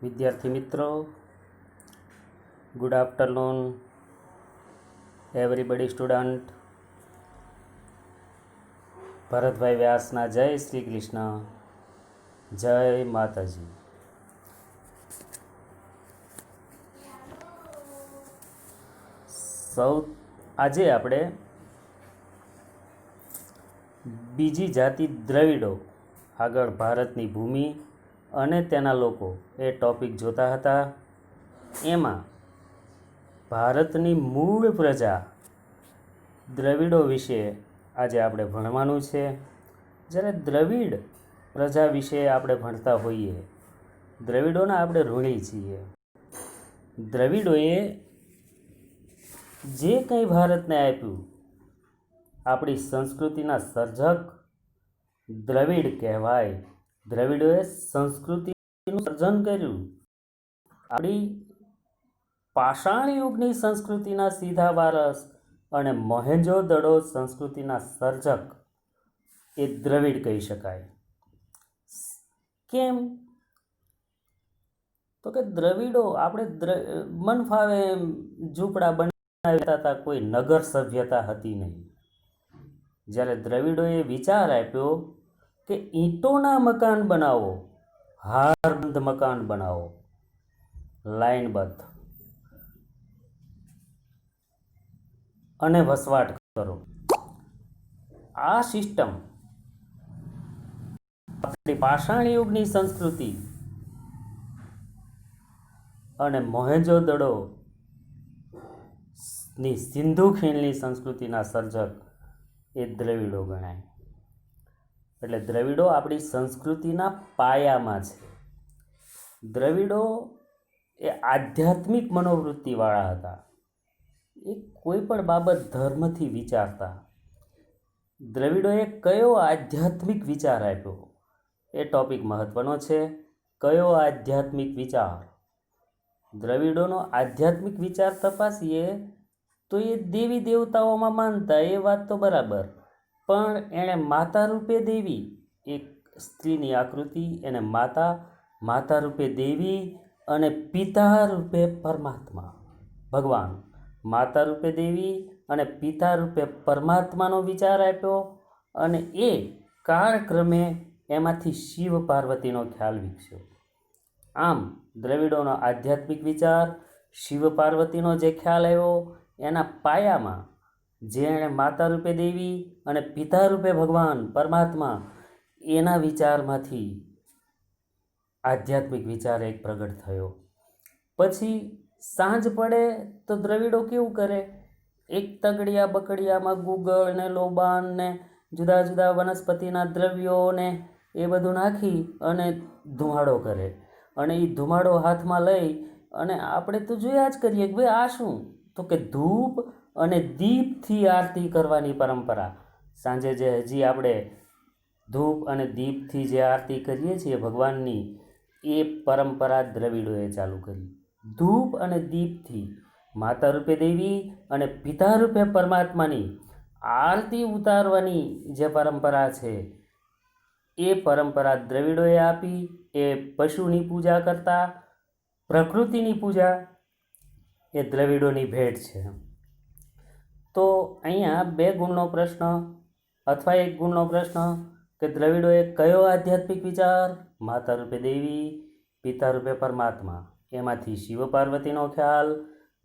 વિદ્યાર્થી મિત્રો, good afternoon everybody student. Bharatbhai વ્યાસના જય શ્રી કૃષ્ણ, જય માતાજી. આજે આપણે બીજી જાતિ દ્રવિડો, આગળ ભારતની ભૂમિ અને તેના લોકો એ ટૉપિક જોતા હતા. એમાં ભારતની મૂળ પ્રજા દ્રવિડો વિશે આજે આપણે ભણવાનું છે. જ્યારે દ્રવિડ પ્રજા વિશે આપણે ભણતા હોઈએ, દ્રવિડોના આપણે ઋણી છીએ. દ્રવિડોએ જે કંઈ ભારતને આપ્યું, આપણી સંસ્કૃતિના સર્જક દ્રવિડ કહેવાય. દ્રવિડોએ સંસ્કૃતિનું સર્જન કર્યું. આપણી પાષાણ યુગની સંસ્કૃતિના સીધા વારસ અને મોહેંજો-દડો સંસ્કૃતિના સર્જક એ દ્રવિડ કહી શકાય. કેમ? તો કે દ્રવિડો આપણે મન ફાવે ઝૂંપડા બનાવ્યા હતા, કોઈ નગર સભ્યતા હતી નહીં. જ્યારે દ્રવિડોએ વિચાર આપ્યો કે ઈંટોના મકાન બનાવો, હારબંધ મકાન બનાવો, લાઇનબદ્ધ, અને વસવાટ કરો. આ સિસ્ટમ આપણી પાષાણ યુગની સંસ્કૃતિ અને મોહેંજો-દડો ની સિંધુ ખીણની સંસ્કૃતિના સર્જક એ દ્રવિડો ગણાય. એટલે દ્રવિડો આપણી સંસ્કૃતિના પાયામાં છે. દ્રવિડો એ આધ્યાત્મિક મનોવૃત્તિવાળા હતા. એ કોઈ પણ બાબત ધર્મથી વિચારતા. દ્રવિડોએ કયો આધ્યાત્મિક વિચાર આપ્યો એ ટૉપિક મહત્ત્વનો છે. કયો આધ્યાત્મિક વિચાર? દ્રવિડોનો આધ્યાત્મિક વિચાર તપાસીએ તો એ દેવી દેવતાઓમાં માનતા, એ વાત તો બરાબર, પણ એણે માતા રૂપે દેવી, એક સ્ત્રીની આકૃતિ, એને માતા રૂપે દેવી અને પિતા રૂપે પરમાત્મા ભગવાન, માતા રૂપે દેવી અને પિતા રૂપે પરમાત્માનો વિચાર આપ્યો. અને એ કાળક્રમે એમાંથી શિવ પાર્વતીનો ખ્યાલ વિકસ્યો. આમ દ્રવિડોનો આધ્યાત્મિક વિચાર, શિવ પાર્વતીનો જે ખ્યાલ આવ્યો, એના પાયામાં જે એણે માતા રૂપે દેવી અને પિતા રૂપે ભગવાન પરમાત્મા, એના વિચારમાંથી આધ્યાત્મિક વિચાર એક પ્રગટ થયો. પછી સાંજ પડે તો દ્રવિડો કેવું કરે? એક તગડિયા બકડિયામાં ગુગળ ને લોબાન ને જુદા જુદા વનસ્પતિના દ્રવ્યો ને એ બધું નાખી અને ધુમાડો કરે. અને એ ધુમાડો હાથમાં લઈ અને આપણે તો જોયા જ કરીએ કે ભાઈ આ શું? તો કે ધૂપ અને દીપથી આરતી કરવાની પરંપરા. સાંજે જે હજી આપણે ધૂપ અને દીપથી જે આરતી કરીએ છીએ ભગવાનની, એ પરંપરા દ્રવિડોએ ચાલુ કરી. ધૂપ અને દીપથી માતા રૂપે દેવી અને પિતા રૂપે પરમાત્માની આરતી ઉતારવાની જે પરંપરા છે, એ પરંપરા દ્રવિડોએ આપી. એ પશુની પૂજા કરતા, પ્રકૃતિની પૂજા એ દ્રવિડોની ભેટ છે. તો અહીંયા 2 ગુણનો પ્રશ્ન અથવા 1 ગુણનો પ્રશ્ન કે દ્રવિડોએ કયો આધ્યાત્મિક વિચાર? માતા રૂપે દેવી, પિતા રૂપે પરમાત્મા, એમાંથી શિવ પાર્વતીનો ખ્યાલ,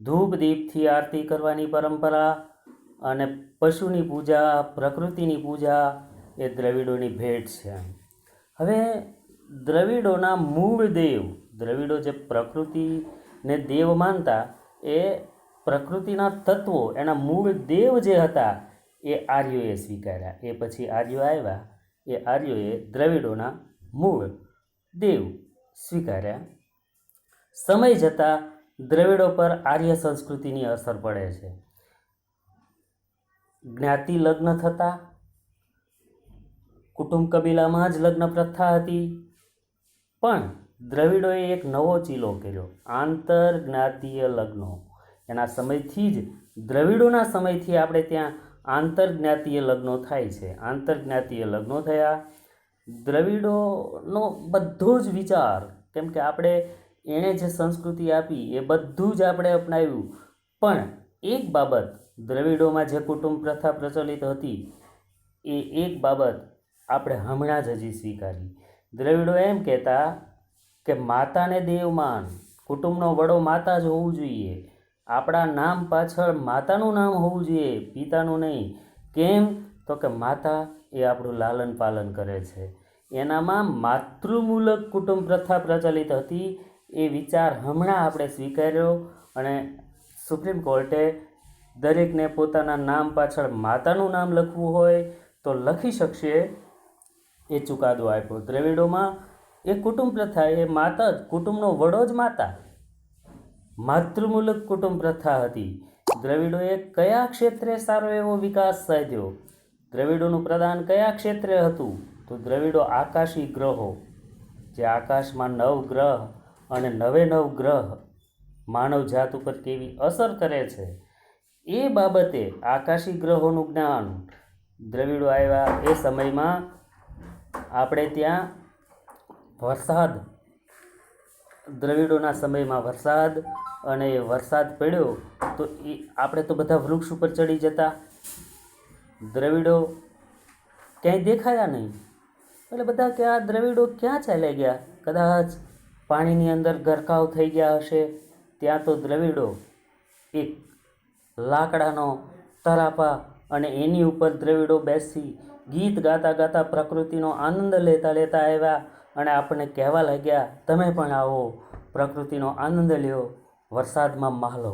ધૂપ દીપથી આરતી કરવાની પરંપરા અને પશુની પૂજા, પ્રકૃતિની પૂજા એ દ્રવિડોની ભેટ છે. હવે દ્રવિડોના મૂળ દેવ, દ્રવિડો જે પ્રકૃતિને દેવ માનતા, એ પ્રકૃતિના તત્વો, એના મૂળ દેવ જે હતા એ આર્યોએ સ્વીકાર્યા. એ પછી આર્યો આવ્યા, એ આર્યોએ દ્રવિડોના મૂળ દેવ સ્વીકાર્યા. સમય જતાં દ્રવિડો પર આર્ય સંસ્કૃતિની અસર પડે છે. જ્ઞાતિ લગ્ન થતા, કુટુંબ કબીલામાં જ લગ્ન પ્રથા હતી. પણ દ્રવિડોએ એક નવો ચીલો કર્યો, આંતરજ્ઞાતીય લગ્નો. એના સમયથી જ, દ્રવિડોના સમયથી આપણે ત્યાં આંતરજ્ઞાતીય લગ્નો થાય છે. આંતરજ્ઞાતીય લગ્નો થયા. દ્રવિડોનો બધો જ વિચાર, કેમ કે આપણે એણે જે સંસ્કૃતિ આપી એ બધું જ આપણે અપનાવ્યું. પણ એક બાબત દ્રવિડોમાં જે કુટુંબ પ્રથા પ્રચલિત હતી એ એક બાબત આપણે હમણાં જ હજી સ્વીકારી. દ્રવિડો એમ કહેતા કે માતાને દેવમાન, કુટુંબનો વડો માતા જ હોવું જોઈએ. આપણા નામ પાછળ માતાનું નામ હોવું જોઈએ, પિતાનું નહીં. કેમ? તો કે માતા એ આપણું લાલન પાલન કરે છે. એનામાં માતૃમૂલક કુટુંબ પ્રથા પ્રચલિત હતી. એ વિચાર હમણાં આપણે સ્વીકાર્યો અને સુપ્રીમ કોર્ટે દરેકને પોતાના નામ પાછળ માતાનું નામ લખવું હોય તો લખી શકશે એ ચુકાદો આપ્યો. દ્રવિડોમાં એ કુટુંબ પ્રથા એ માતા જ, કુટુંબનો વડો જ માતા, માતૃમૂલક કુટુંબ પ્રથા હતી. દ્રવિડોએ કયા ક્ષેત્રે સારો એવો વિકાસ સાધ્યો? દ્રવિડોનું પ્રદાન કયા ક્ષેત્રે હતું? તો દ્રવિડો આકાશી ગ્રહો, જે આકાશમાં 9 ગ્રહ અને 9 ગ્રહ માનવ જાત ઉપર કેવી અસર કરે છે એ બાબતે આકાશી ગ્રહોનું જ્ઞાન દ્રવિડો આવ્યા. એ સમયમાં આપણે ત્યાં વરસાદ, દ્રવિડોના સમયમાં વરસાદ, અને એ વરસાદ પડ્યો તો એ આપણે તો બધા વૃક્ષ ઉપર ચડી જતા. દ્રવિડો ક્યાંય દેખાયા નહીં. એટલે બધા કે આ દ્રવિડો ક્યાં ચાલ્યા ગયા? કદાચ પાણીની અંદર ગરકાવ થઈ ગયા હશે. ત્યાં તો દ્રવિડો એક લાકડાનો તરાપા અને એની ઉપર દ્રવિડો બેસી ગીત ગાતા ગાતા પ્રકૃતિનો આનંદ લેતા લેતા આવ્યા અને આપણને કહેવા લાગ્યા, તમે પણ આવો, પ્રકૃતિનો આનંદ લ્યો, વરસાદમાં માહલો.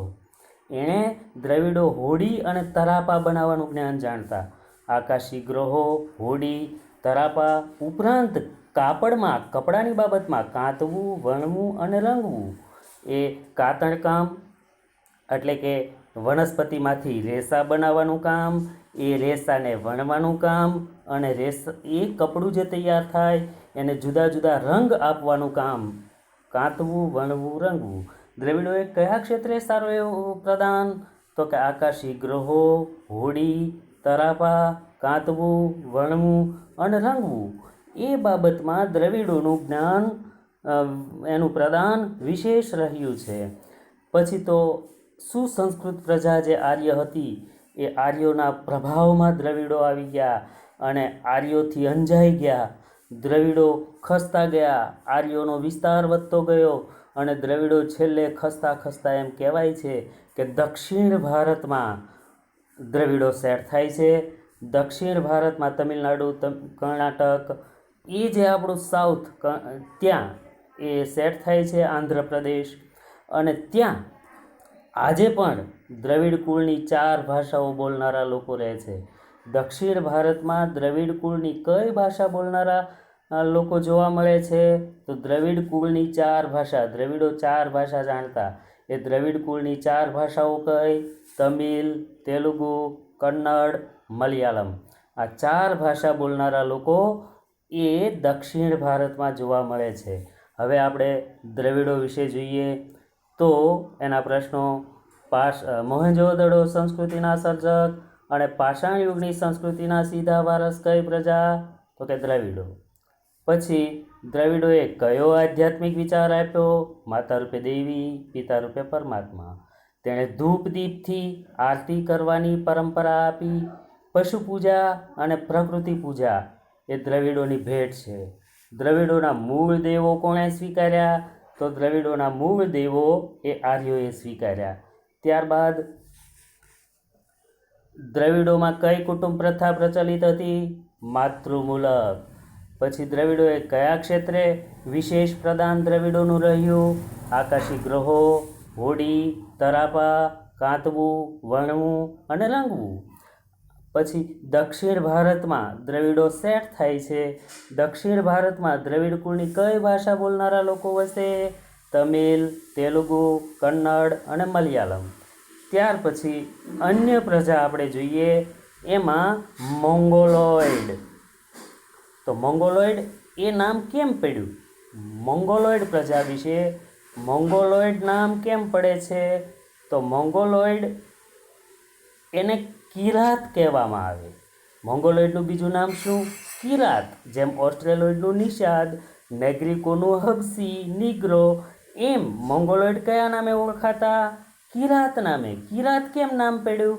એણે દ્રવિડો હોડી અને તરાપા બનાવવાનું જ્ઞાન જાણતા. આકાશી ગ્રહો, હોડી, તરાપા ઉપરાંત કાપડમાં, કપડાની બાબતમાં કાંતવું, વણવું અને રંગવું. એ કાતણકામ એટલે કે વનસ્પતિમાંથી રેસા બનાવવાનું કામ, એ રેસાને વણવાનું કામ, અને એ કપડું જે તૈયાર થાય એને જુદા જુદા રંગ આપવાનું કામ. કાંતવું, વણવું, રંગવું. દ્રવિડોએ કયા ક્ષેત્રે સારો એવું પ્રદાન? તો કે આકાશી ગ્રહો, હોડી, તરાપા, કાંતવું, વણવું અને રંગવું. એ બાબતમાં દ્રવિડોનું જ્ઞાન, એનું પ્રદાન વિશેષ રહ્યું છે. પછી તો સુસંસ્કૃત પ્રજા જે આર્ય હતી એ આર્યોના પ્રભાવમાં દ્રવિડો આવી ગયા અને આર્યોથી અંજાઈ ગયા. દ્રવિડો ખસતા ગયા, આર્યોનો વિસ્તાર વધતો ગયો અને દ્રવિડો છેલ્લે ખસતા ખસતા એમ કહેવાય છે કે દક્ષિણ ભારતમાં દ્રવિડો સેટ થાય છે. દક્ષિણ ભારતમાં તમિલનાડુ, કર્ણાટક, એ જે આપણું સાઉથ, ત્યાં એ સેટ થાય છે, આંધ્રપ્રદેશ. અને ત્યાં આજે પણ દ્રવિડ કુળની 4 ભાષાઓ બોલનારા લોકો રહે છે. દક્ષિણ ભારતમાં દ્રવિડ કુળની કઈ ભાષા બોલનારા લોકો જોવા મળે છે? તો દ્રવિડ કુળની 4 ભાષા. દ્રવિડો 4 ભાષા જાણતા. એ દ્રવિડ કુળની 4 ભાષાઓ કઈ? તમિલ, તેલુગુ, કન્નડ, મલયાલમ. આ 4 ભાષા બોલનારા લોકો એ દક્ષિણ ભારતમાં જોવા મળે છે. હવે આપણે દ્રવિડો વિશે જોઈએ તો એના પ્રશ્નો: મોહેંજો-દડો સંસ્કૃતિના સર્જક અને પાષાણ યુગની સંસ્કૃતિના સીધા વારસ કઈ પ્રજા? તો કે દ્રવિડો. પછી દ્રવિડોએ કયો આધ્યાત્મિક વિચાર આપ્યો? માતા રૂપે દેવી, પિતા રૂપે પરમાત્મા. તેણે ધૂપ દીપથી આરતી કરવાની પરંપરા આપી. પશુ પૂજા અને પ્રકૃતિ પૂજા એ દ્રવિડોની ભેટ છે. દ્રવિડોના મૂળ દેવો કોણે સ્વીકાર્યા? તો દ્રવિડોના મૂળ દેવો એ આર્યોએ સ્વીકાર્યા. ત્યારબાદ દ્રવિડોમાં કઈ કુટુંબ પ્રથા પ્રચલિત હતી? માતૃમૂલક. પછી દ્રવિડોએ કયા ક્ષેત્રે વિશેષ પ્રદાન દ્રવિડોનું રહ્યું? આકાશી ગ્રહો, હોડી, તરાપા, કાંતવું, વણવું અને રંગવું. પછી દક્ષિણ ભારતમાં દ્રવિડો સેટ થાય છે. દક્ષિણ ભારતમાં દ્રવિડ કુળની કઈ ભાષા બોલનારા લોકો વસે? તમિલ, તેલુગુ, કન્નડ અને મલયાલમ. ત્યાર પછી અન્ય પ્રજા આપણે જોઈએ, એમાં મોંગોલોઇડ. તો મોંગોલોઇડ એ નામ કેમ પડ્યું? મોંગોલોઇડ પ્રજા વિશે મોંગોલોઇડ નામ કેમ પડે છે? તો મોંગોલોઇડ એને કિરાત કહેવામાં આવે. મોંગોલોઇડનું બીજું નામ શું? કિરાત. જેમ ઓસ્ટ્રેલોઇડનું નિષાદ, નેગ્રિકોનું હબસી, નિગ્રો, એમ મોંગોલોઇડ કયા નામે ઓળખાતા? કિરાત નામે. કિરાત કેમ નામ પડ્યું?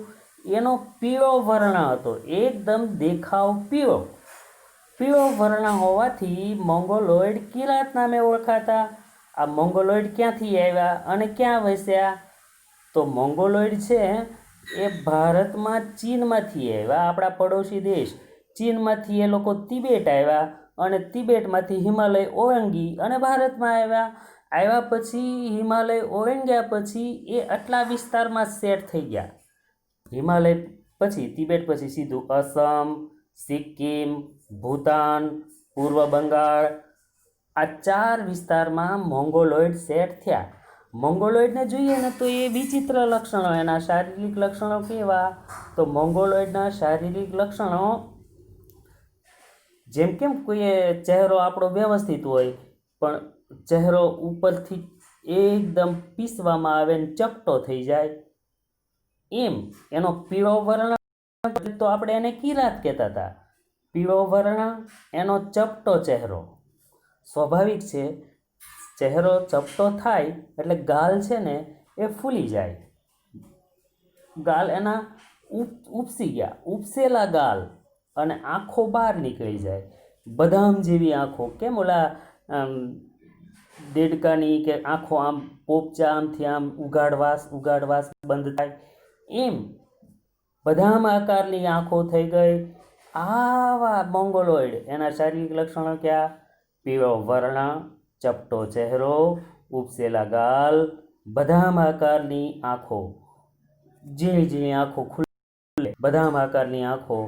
એનો પીળો વર્ણ હતો, એકદમ દેખાવ પીળો. પીળો વર્ણ હોવાથી મોંગોલોઇડ કિરાત નામે ઓળખાતા. આ મોંગોલોઇડ ક્યાંથી આવ્યા અને ક્યાં વસ્યા? તો મોંગોલોઇડ છે એ ભારતમાં ચીનમાંથી આવ્યા, આપણા પડોશી દેશ ચીનમાંથી એ લોકો તિબેટ આવ્યા અને તિબેટમાંથી હિમાલય ઓળંગી અને ભારતમાં આવ્યા પછી હિમાલય ઓળંગ્યા પછી એ આટલા વિસ્તારમાં સેટ થઈ ગયા. હિમાલય પછી તિબેટ પછી સીધું અસમ, સિક્કિમ, ભૂતાન, પૂર્વ બંગાળ, આ 4 વિસ્તારમાં મોંગોલોઇડ સેટ થયા. મોંગોલોઇડને જોઈએ ને તો એ વિચિત્ર લક્ષણો, એના શારીરિક લક્ષણો કેવા? તો મોંગોલોઇડના શારીરિક લક્ષણો જેમ કેમ કોઈએ ચહેરો આપણો વ્યવસ્થિત હોય પણ ચહેરો ઉપરથી એકદમ પીસવામાં આવે ને ચપટો થઈ જાય, એમ એનો પીળો વર્ણ, તો આપણે એને કિરાત કહેતા હતા. પીળો વર્ણ, એનો ચપટો ચહેરો. સ્વાભાવિક છે, ચહેરો ચપટો થાય એટલે ગાલ છે ને એ ફૂલી જાય, ગાલ એના ઉપસી ગયા, ઉપસેલા ગાલ, અને આંખો બહાર નીકળી જાય, બદામ જેવી આંખો. કેમ ઓલા દેડકાની કે આંખો આમ પોપચા આમથી આમ ઉગાડવાસ બંધ થાય, એમ બદામ આકારની આંખો થઈ ગઈ. આવા મોંગોલોઇડ. એના શારીરિક લક્ષણો ક્યાં? પીળો વર્ણ, ચપટો ચહેરો, ઉપસેલા ગાલ, બદામ આકારની આંખો, ઝીણી ઝીણી આંખો ખુલ્લે, બદામ આકારની આંખો.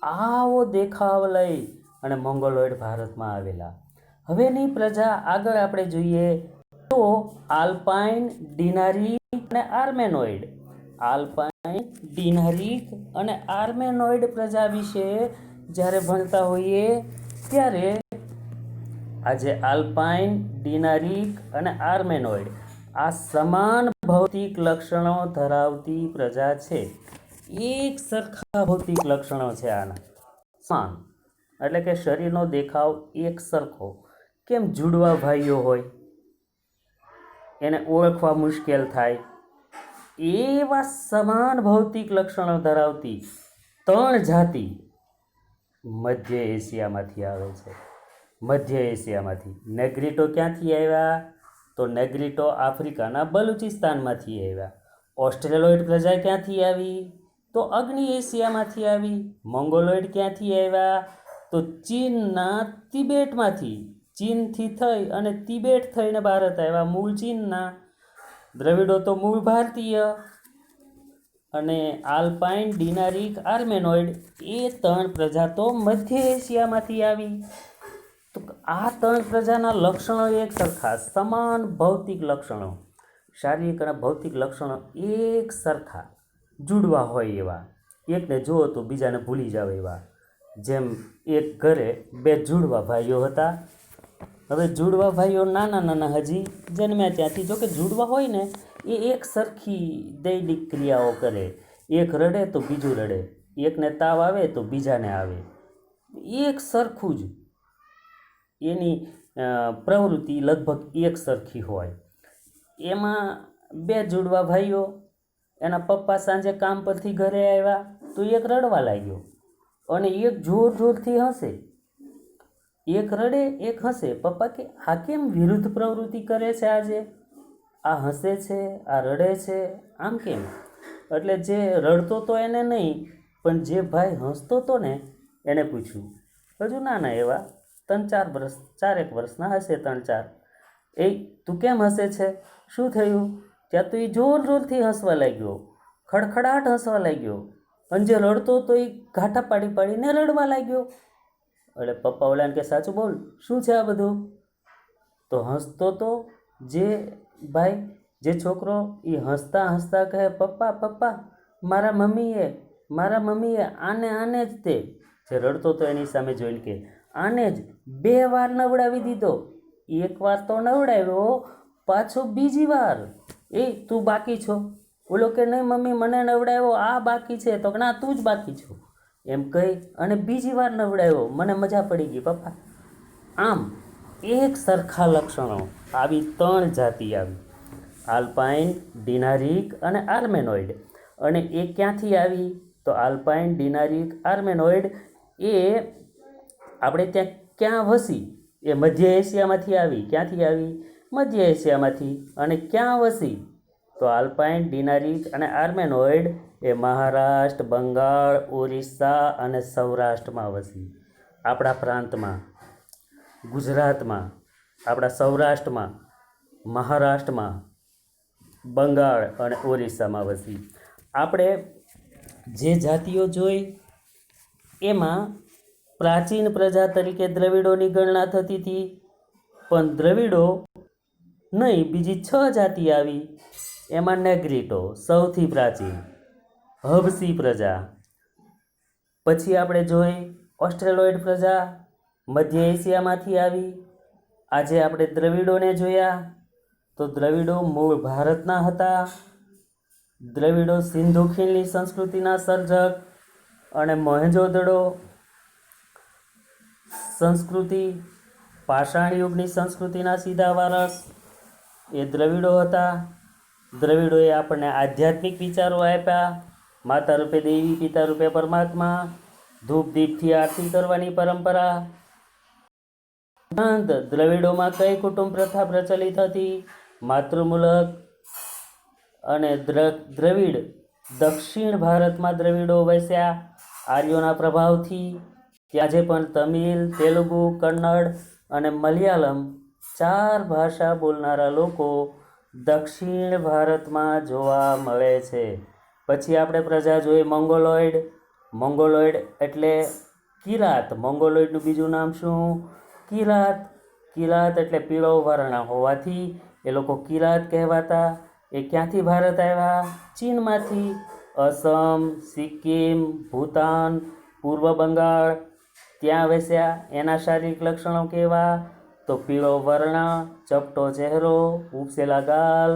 આવો દેખાવ લઈ અને મોંગોલોઇડ ભારતમાં આવેલા. હવેની પ્રજા આગળ આપણે જોઈએ તો આલ્પાઇન, ડિનારિક અને આર્મેનોઇડ. આલ્પાઇન, ડિનારિક અને આર્મેનોઇડ પ્રજા વિશે જ્યારે ભણતા હોઈએ ત્યારે આજે આલ્પાઇન, ડિનારિક અને આર્મેનોઇડ આ સમાન ભૌતિક લક્ષણો ધરાવતી પ્રજા છે. એક સરખા ભૌતિક લક્ષણો છે આના, સમાન, એટલે કે શરીરનો દેખાવ એક સરખો. કેમ જુડવા ભાઈઓ હોય એને ઓળખવા મુશ્કેલ થાય, એવા સમાન ભૌતિક લક્ષણો ધરાવતી 3 જાતિ મધ્ય એશિયામાંથી આવે છે. મધ્ય એશિયામાંથી. નેગ્રીટો ક્યાંથી આવ્યા? તો નેગ્રીટો આફ્રિકાના બલુચિસ્તાનમાંથી આવ્યા. ઓસ્ટ્રેલોઇડ પ્રજા ક્યાંથી આવી? તો અગ્નિ એશિયામાંથી આવી. મોંગોલોઇડ ક્યાંથી આવ્યા? તો ચીનના તિબેટમાંથી. ચીનથી થઈ અને તિબેટ થઈને ભારત આવ્યા, મૂળ ચીનના. દ્રવિડો તો મૂળ ભારતીય. અને આલ્પાઇન, ડિનારિક, આર્મેનોઇડ એ 3 પ્રજા તો મધ્ય એશિયામાંથી આવી. તો આ 3 પ્રજાના લક્ષણો એક સરખા, સમાન ભૌતિક લક્ષણો, શારીરિક અને ભૌતિક લક્ષણો એક સરખા, જુડવા હોય એવા. એકને જુઓ તો બીજાને ભૂલી જાવ એવા. જેમ એક ઘરે 2 જુડવા ભાઈઓ હતા. હવે જુડવા ભાઈઓ નાના નાના હજી જન્મ્યા ત્યાંથી, જો કે જુડવા હોય ને એ એક સરખી દૈનિક ક્રિયાઓ કરે. એક રડે તો બીજું રડે, એકને તાવ આવે તો બીજાને આવે, એક સરખું જ એની પ્રવૃત્તિ લગભગ એક સરખી હોય. એમાં 2 જુડવા ભાઈઓ, એના પપ્પા સાંજે કામ પરથી ઘરે આવ્યા તો એક રડવા લાગ્યો અને એક જોર જોરથી હસે. એક રડે એક હસે. પપ્પા કે આ કેમ વિરુદ્ધ પ્રવૃત્તિ કરે છે આજે? આ હસે છે, આ રડે છે, આમ કેમ? એટલે જે રડતો તો એને નહીં, પણ જે ભાઈ હસતો તો ને એને પૂછ્યું. હજુ નાના એવા 3-4 વર્ષ, 4-1 વર્ષના હશે, 3-4. એ તું કેમ હસે છે? શું થયું? ત્યાં તો એ જોર જોરથી હસવા લાગ્યો, ખડખડાટ હસવા લાગ્યો. અને જે રડતો તો એ ઘાટા પાડી પાડીને રડવા લાગ્યો. એટલે પપ્પા ઓલાને કે સાચું બોલ, શું છે આ બધું? તો હસતો તો જે ભાઈ, જે છોકરો, એ હસતા હસતા કહે પપ્પા પપ્પા મારા મમ્મીએ આને જ તે. જે રડતો તો એની સામે જોઈને કે આને જ 2 વાર નવડાવી દીધો. 1 વાર તો નવડાવ્યો, પાછો બીજી વાર એ તું બાકી છો. ઓલો કે નહીં મમ્મી મને નવડાવ્યો, આ બાકી છે. તો ના તું જ બાકી છો એમ કહી અને બીજી વાર નવડાવ્યો. મને મજા પડી ગઈ પપ્પા. આમ એક સરખા લક્ષણો આવી 3 જાતિ આવી, આલ્પાઇન, ડિનારિક અને આર્મેનોઇડ. અને એ ક્યાંથી આવી? તો આલ્પાઇન, ડિનારિક, આર્મેનોઇડ એ આપણે ત્યાં ક્યાં વસી? એ મધ્ય એશિયામાંથી આવી. ક્યાંથી આવી? મધ્ય એશિયામાંથી. અને ક્યાં વસી? તો આલ્પાઇન, ડિનારિક અને આર્મેનોઇડ એ મહારાષ્ટ્ર, બંગાળ, ઓરિસ્સા અને સૌરાષ્ટ્રમાં વસી. આપણા પ્રાંતમાં, ગુજરાતમાં, આપણા સૌરાષ્ટ્રમાં, મહારાષ્ટ્રમાં, બંગાળ અને ઓરિસ્સામાં વસી. આપણે જે જાતિઓ જોઈ એમાં પ્રાચીન પ્રજા તરીકે દ્રવિડોની ગણના થતી હતી, પણ દ્રવિડો નહીં, બીજી 6 જાતિ આવી. એમાં નેગ્રીટો સૌથી પ્રાચીન, હબસી પ્રજા. પછી આપણે જોઈ ઓસ્ટ્રેલોઇડ પ્રજા, મધ્ય એશિયામાંથી આવી. આજે આપણે દ્રવિડોને જોયા તો દ્રવિડો મૂળ ભારતના હતા. દ્રવિડો સિંધુ ખીણની સંસ્કૃતિના સર્જક અને મોહેંજો-દડો સંસ્કૃતિ, પાષાણ યુગની સંસ્કૃતિના સીધા વારસ એ દ્રવિડો હતા. દ્રવિડોએ આપણને આધ્યાત્મિક વિચારો આપ્યા. માતા રૂપે દેવી, પિતા રૂપે પરમાત્મા, ધૂપ દીપથી આરતી કરવાની પરંપરા. ઉપરાંત દ્રવિડોમાં કઈ કુટુંબ પ્રથા પ્રચલિત હતી? માતૃમૂલક. અને દ્રવિડ દક્ષિણ ભારતમાં દ્રવિડો વસ્યા આર્યોના પ્રભાવથી. આજે પણ તમિલ, તેલુગુ, કન્નડ અને મલયાલમ 4 ભાષા બોલનારા લોકો દક્ષિણ ભારતમાં જોવા મળે છે. પછી આપણે પ્રજા જોઈએ મોંગોલોઇડ. મોંગોલોઇડ એટલે કિરાત. મોંગોલોઇડનું બીજું નામ શું? કિરાત. કિરાત એટલે પીળો વર્ણ હોવાથી એ લોકો કિરાત કહેવાતા. એ ક્યાંથી ભારત આવ્યા? ચીનમાંથી. અસમ, સિક્કિમ, ભૂતાન, પૂર્વ બંગાળ ત્યાં વસ્યા. એના શારીરિક લક્ષણો કેવા? તો પીળો વર્ણ, ચપટો ચહેરો, ઉપસેલા ગાલ,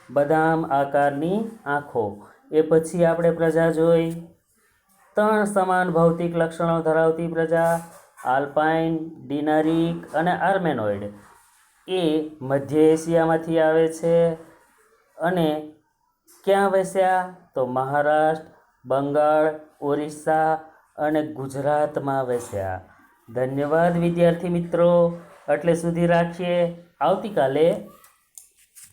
બદામ આકારની આંખો. એ પછી આપણે પ્રજા જોઈ 3 સમાન ભૌતિક લક્ષણો ધરાવતી પ્રજા, આલ્પાઇન, ડિનારિક અને આર્મેનોઇડ. એ મધ્ય એશિયામાંથી આવે છે. અને ક્યાં વસ્યા? તો મહારાષ્ટ્ર, બંગાળ, ઓરિસ્સા અને ગુજરાતમાં વસ્યા. ધન્યવાદ વિદ્યાર્થી મિત્રો. એટલે સુધી રાખીએ. આવતીકાલે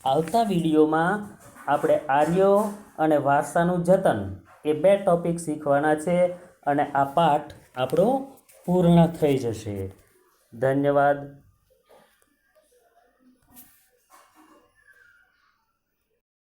આવતા વિડીયોમાં આપણે આર્યો અને વારસાનું જતન એ 2 ટોપિક શીખવાના છે અને આ પાઠ આપણો પૂર્ણ થઈ જશે. ધન્યવાદ.